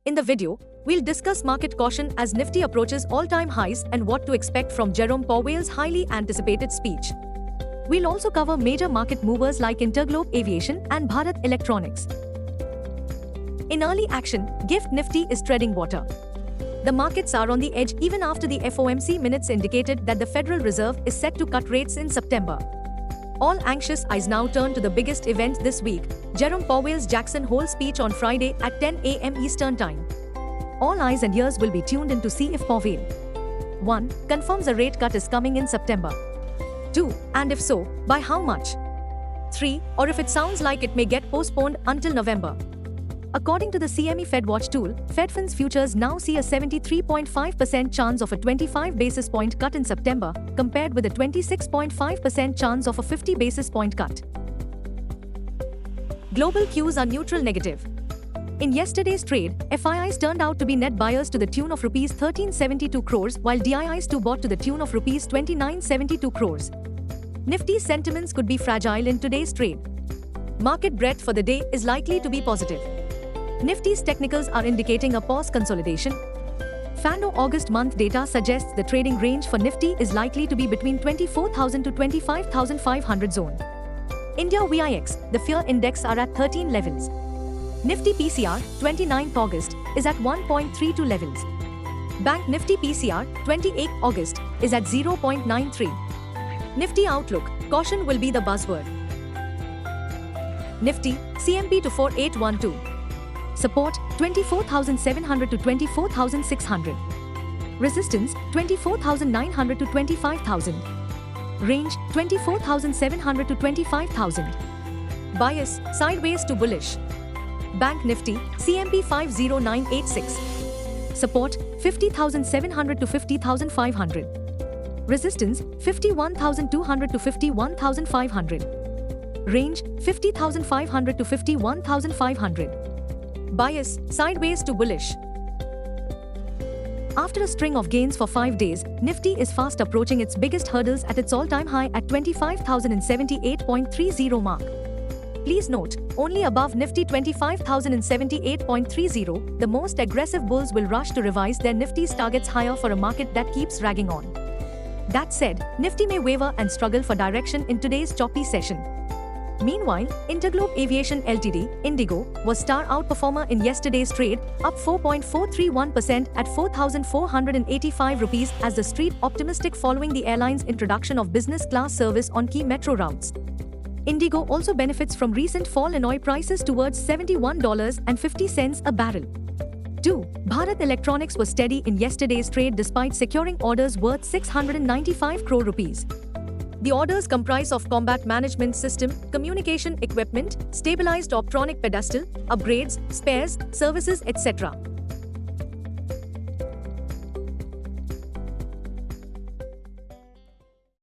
In the video, we'll discuss market caution as Nifty approaches all-time highs and what to expect from Jerome Powell's highly anticipated speech. We'll also cover major market movers like Interglobe Aviation and Bharat Electronics. In early action, GIFT Nifty is treading water. The markets are on the edge even after the FOMC minutes indicated that the Federal Reserve is set to cut rates in September. All anxious eyes now turn to the biggest event this week, Jerome Powell's Jackson Hole speech on Friday at 10 a.m. Eastern Time. All eyes and ears will be tuned in to see if Powell 1. confirms a rate cut is coming in September. 2. And if so, by how much? 3. Or if it sounds like it may get postponed until November. According to the CME FedWatch tool, FedFin's futures now see a 73.5% chance of a 25 basis point cut in September, compared with a 26.5% chance of a 50 basis point cut. Global cues are neutral negative. In yesterday's trade, FIIs turned out to be net buyers to the tune of Rs 1372 crores, while DIIs too bought to the tune of Rs 2972 crores. Nifty's sentiments could be fragile in today's trade. Market breadth for the day is likely to be positive. Nifty's technicals are indicating a pause consolidation. FANO August month data suggests the trading range for Nifty is likely to be between 24,000 to 25,500 zone. India VIX, the fear index are at 13 levels. Nifty PCR, 29th August, is at 1.32 levels. Bank Nifty PCR, 28th August, is at 0.93. Nifty outlook, caution will be the buzzword. Nifty, CMP to 4812. Support, 24,700 to 24,600. Resistance, 24,900 to 25,000. Range, 24,700 to 25,000. Bias, sideways to bullish. Bank Nifty, CMP 50986. Support, 50,700 to 50,500. Resistance, 51,200 to 51,500. Range, 50,500 to 51,500. Bias, sideways to bullish. After a string of gains for 5 days, Nifty is fast approaching its biggest hurdles at its all-time high at 25,078.30 mark. Please note, only above Nifty 25,078.30, the most aggressive bulls will rush to revise their Nifty's targets higher for a market that keeps dragging on. That said, Nifty may waver and struggle for direction in today's choppy session. Meanwhile, Interglobe Aviation Ltd, Indigo, was star outperformer in yesterday's trade, up 4.431% at 4,485 rupees as the street optimistic following the airline's introduction of business class service on key metro routes. Indigo also benefits from recent fall in oil prices towards $71.50 a barrel. 2. Bharat Electronics was steady in yesterday's trade despite securing orders worth 695 crore rupees. The orders comprise of combat management system, communication equipment, stabilized optronic pedestal, upgrades, spares, services, etc.